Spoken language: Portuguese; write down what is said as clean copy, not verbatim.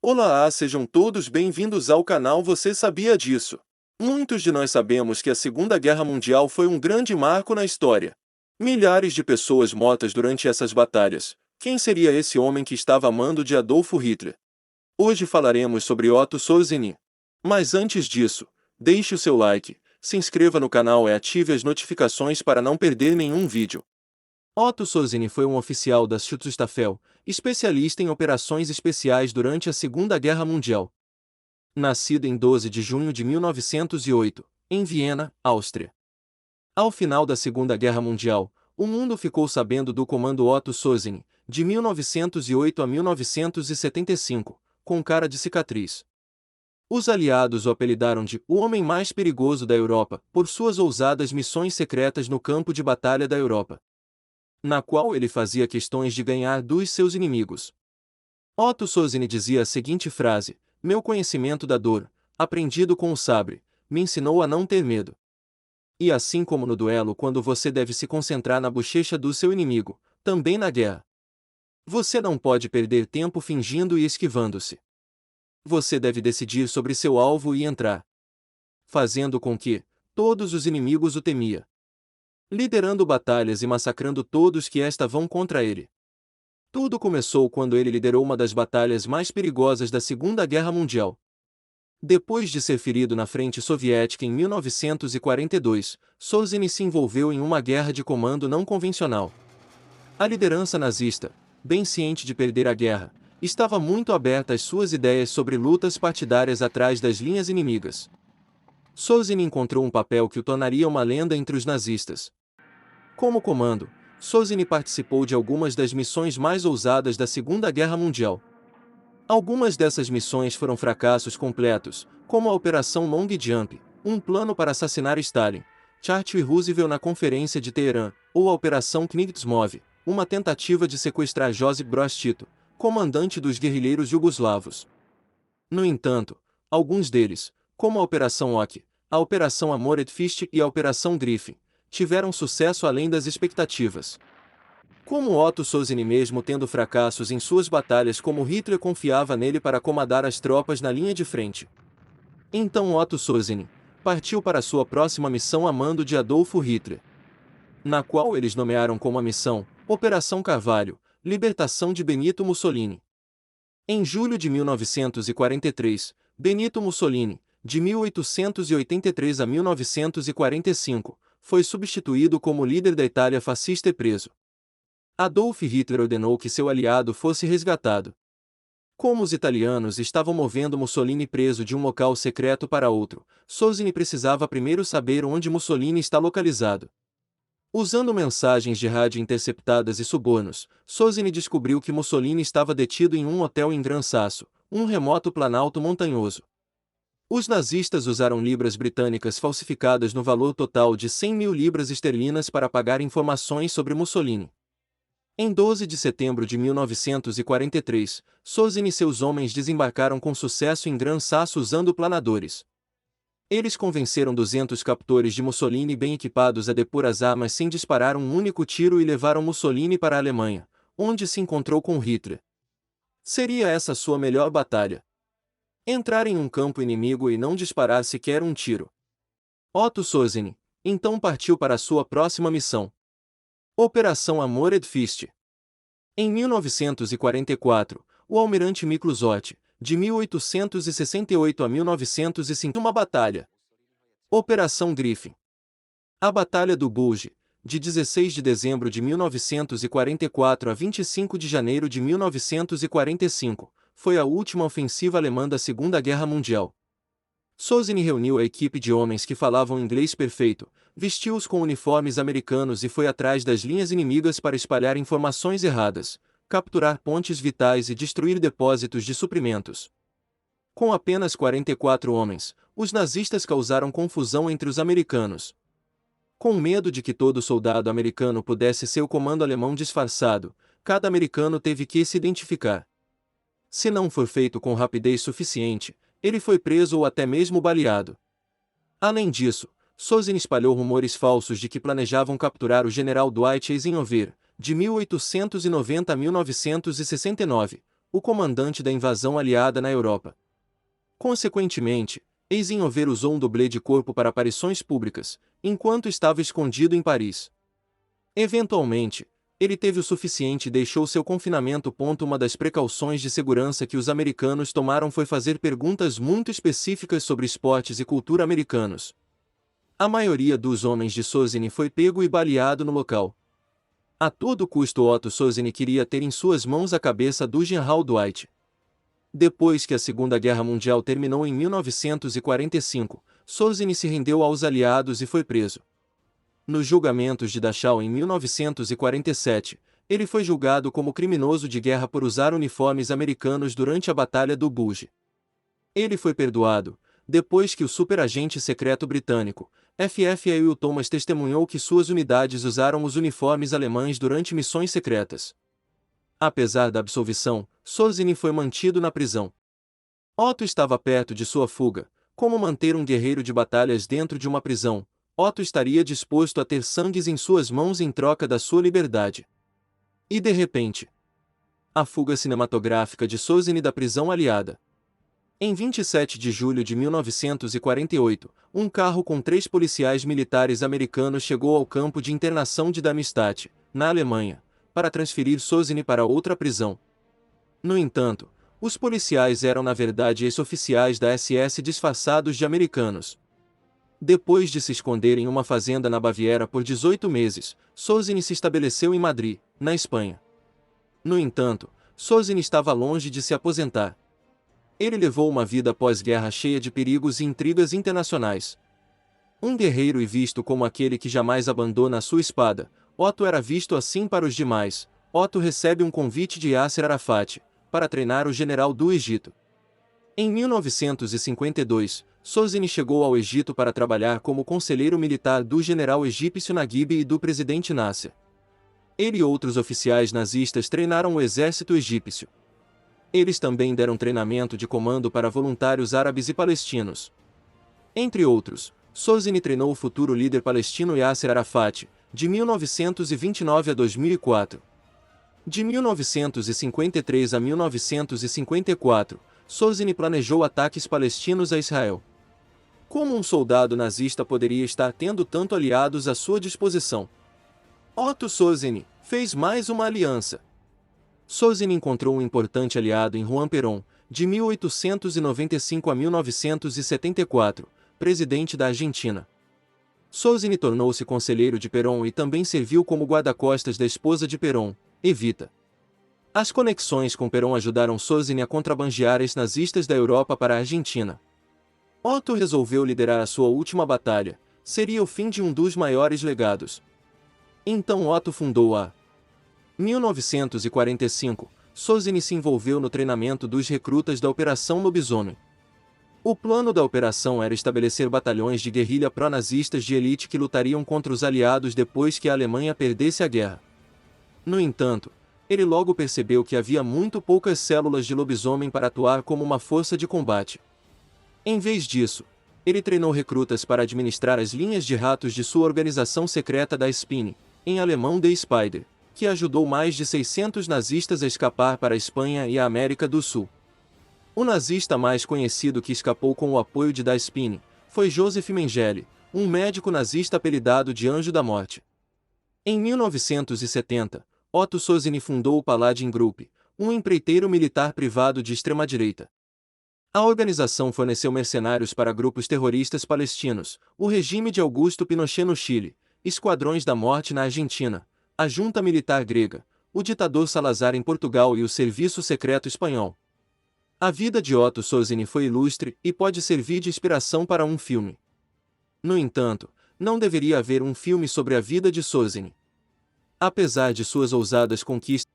Olá, sejam todos bem-vindos ao canal Você Sabia Disso? Muitos de nós sabemos que a Segunda Guerra Mundial foi um grande marco na história. Milhares de pessoas mortas durante essas batalhas. Quem seria esse homem que estava a mando de Adolfo Hitler? Hoje falaremos sobre Otto Sorzeni. Mas antes disso, deixe o seu like, se inscreva no canal e ative as notificações para não perder nenhum vídeo. Otto Sorzeni foi um oficial da Schutzstaffel, especialista em operações especiais durante a Segunda Guerra Mundial. Nascido em 12 de junho de 1908, em Viena, Áustria. Ao final da Segunda Guerra Mundial, o mundo ficou sabendo do comando Otto Sorzeni, de 1908 a 1975, com cara de cicatriz. Os aliados o apelidaram de "o homem mais perigoso da Europa", por suas ousadas missões secretas no campo de batalha da Europa, na qual ele fazia questões de ganhar dos seus inimigos. Otto Sorzeni dizia a seguinte frase: "Meu conhecimento da dor, aprendido com o sabre, me ensinou a não ter medo." E assim como no duelo, quando você deve se concentrar na bochecha do seu inimigo, também na guerra. Você não pode perder tempo fingindo e esquivando-se. Você deve decidir sobre seu alvo e entrar, fazendo com que todos os inimigos o temia, liderando batalhas e massacrando todos que estavam contra ele. Tudo começou quando ele liderou uma das batalhas mais perigosas da Segunda Guerra Mundial. Depois de ser ferido na frente soviética em 1942, Sorzeni se envolveu em uma guerra de comando não convencional. A liderança nazista, bem ciente de perder a guerra, estava muito aberta às suas ideias sobre lutas partidárias atrás das linhas inimigas. Sorzeni encontrou um papel que o tornaria uma lenda entre os nazistas. Como comando, Sorzeni participou de algumas das missões mais ousadas da Segunda Guerra Mundial. Algumas dessas missões foram fracassos completos, como a Operação Long Jump, um plano para assassinar Stalin, Churchill e Roosevelt na Conferência de Teherã, ou a Operação Knivtsmov, uma tentativa de sequestrar Josip Broz Tito, comandante dos guerrilheiros jugoslavos. No entanto, alguns deles, como a Operação Ok, a Operação Amoret Fist e a Operação Griffin, tiveram sucesso além das expectativas. Como Otto Sorzeni, mesmo tendo fracassos em suas batalhas, como Hitler confiava nele para comandar as tropas na linha de frente. Então Otto Sorzeni partiu para sua próxima missão a mando de Adolfo Hitler, na qual eles nomearam como a missão Operação Carvalho, libertação de Benito Mussolini. Em julho de 1943, Benito Mussolini, de 1883 a 1945, foi substituído como líder da Itália fascista e preso. Adolf Hitler ordenou que seu aliado fosse resgatado. Como os italianos estavam movendo Mussolini preso de um local secreto para outro, Sorzeni precisava primeiro saber onde Mussolini está localizado. Usando mensagens de rádio interceptadas e subornos, Sorzeni descobriu que Mussolini estava detido em um hotel em Gran Sasso, um remoto planalto montanhoso. Os nazistas usaram libras britânicas falsificadas no valor total de 100.000 libras esterlinas para pagar informações sobre Mussolini. Em 12 de setembro de 1943, Sorzeni e seus homens desembarcaram com sucesso em Gran Sasso usando planadores. Eles convenceram 200 captores de Mussolini bem equipados a depor as armas sem disparar um único tiro e levaram Mussolini para a Alemanha, onde se encontrou com Hitler. Seria essa sua melhor batalha? Entrar em um campo inimigo e não disparar sequer um tiro. Otto Sorzeni então partiu para sua próxima missão. Operação Amoret Fist. Em 1944, o almirante Miklos Orti, de 1868 a 1905, uma batalha. Operação Griffin. A Batalha do Bulge, de 16 de dezembro de 1944 a 25 de janeiro de 1945, foi a última ofensiva alemã da Segunda Guerra Mundial. Sorzeni reuniu a equipe de homens que falavam inglês perfeito, vestiu-os com uniformes americanos e foi atrás das linhas inimigas para espalhar informações erradas, capturar pontes vitais e destruir depósitos de suprimentos. Com apenas 44 homens, os nazistas causaram confusão entre os americanos. Com medo de que todo soldado americano pudesse ser o comando alemão disfarçado, cada americano teve que se identificar. Se não for feito com rapidez suficiente, ele foi preso ou até mesmo baleado. Além disso, Sorzeni espalhou rumores falsos de que planejavam capturar o general Dwight Eisenhower, de 1890 a 1969, o comandante da invasão aliada na Europa. Consequentemente, Eisenhower usou um dublê de corpo para aparições públicas, enquanto estava escondido em Paris. Eventualmente, ele teve o suficiente e deixou seu confinamento. Uma das precauções de segurança que os americanos tomaram foi fazer perguntas muito específicas sobre esportes e cultura americanos. A maioria dos homens de Sozin foi pego e baleado no local. A todo custo Otto Sozin queria ter em suas mãos a cabeça do General Dwight. Depois que a Segunda Guerra Mundial terminou em 1945, Sozin se rendeu aos aliados e foi preso. Nos julgamentos de Dachau em 1947, ele foi julgado como criminoso de guerra por usar uniformes americanos durante a Batalha do Bulge. Ele foi perdoado, depois que o superagente secreto britânico, FF Will Thomas, testemunhou que suas unidades usaram os uniformes alemães durante missões secretas. Apesar da absolvição, Sozin foi mantido na prisão. Otto estava perto de sua fuga. Como manter um guerreiro de batalhas dentro de uma prisão? Otto estaria disposto a ter sangue em suas mãos em troca da sua liberdade. E de repente, a fuga cinematográfica de Sozin da prisão aliada. Em 27 de julho de 1948, um carro com 3 policiais militares americanos chegou ao campo de internação de Darmstadt, na Alemanha, para transferir Sozin para outra prisão. No entanto, os policiais eram na verdade ex-oficiais da SS disfarçados de americanos. Depois de se esconder em uma fazenda na Baviera por 18 meses, Sozin se estabeleceu em Madrid, na Espanha. No entanto, Sozin estava longe de se aposentar. Ele levou uma vida pós-guerra cheia de perigos e intrigas internacionais. Um guerreiro e visto como aquele que jamais abandona a sua espada, Otto era visto assim para os demais. Otto recebe um convite de Yasser Arafat, para treinar o general do Egito. Em 1952, Sozin chegou ao Egito para trabalhar como conselheiro militar do general egípcio Naguib e do presidente Nasser. Ele e outros oficiais nazistas treinaram o exército egípcio. Eles também deram treinamento de comando para voluntários árabes e palestinos. Entre outros, Sozin treinou o futuro líder palestino Yasser Arafat, de 1929 a 2004. De 1953 a 1954, Sozin planejou ataques palestinos a Israel. Como um soldado nazista poderia estar tendo tanto aliados à sua disposição? Otto Sozin fez mais uma aliança. Sozin encontrou um importante aliado em Juan Perón, de 1895 a 1974, presidente da Argentina. Sozin tornou-se conselheiro de Perón e também serviu como guarda-costas da esposa de Perón, Evita. As conexões com Perón ajudaram Sozin a contrabandear ex-nazistas da Europa para a Argentina. Otto resolveu liderar a sua última batalha, seria o fim de um dos maiores legados. Então Otto fundou a 1945, Sozin se envolveu no treinamento dos recrutas da Operação Lobisomem. O plano da operação era estabelecer batalhões de guerrilha pró-nazistas de elite que lutariam contra os aliados depois que a Alemanha perdesse a guerra. No entanto, ele logo percebeu que havia muito poucas células de lobisomem para atuar como uma força de combate. Em vez disso, ele treinou recrutas para administrar as linhas de ratos de sua organização secreta da Spine, em alemão The Spider, que ajudou mais de 600 nazistas a escapar para a Espanha e a América do Sul. O nazista mais conhecido que escapou com o apoio de Da Spine foi Joseph Mengele, um médico nazista apelidado de Anjo da Morte. Em 1970, Otto Sozin fundou o Paladin Group, um empreiteiro militar privado de extrema-direita. A organização forneceu mercenários para grupos terroristas palestinos, o regime de Augusto Pinochet no Chile, esquadrões da morte na Argentina, a junta militar grega, o ditador Salazar em Portugal e o serviço secreto espanhol. A vida de Otto Sozin foi ilustre e pode servir de inspiração para um filme. No entanto, não deveria haver um filme sobre a vida de Sozin. Apesar de suas ousadas conquistas,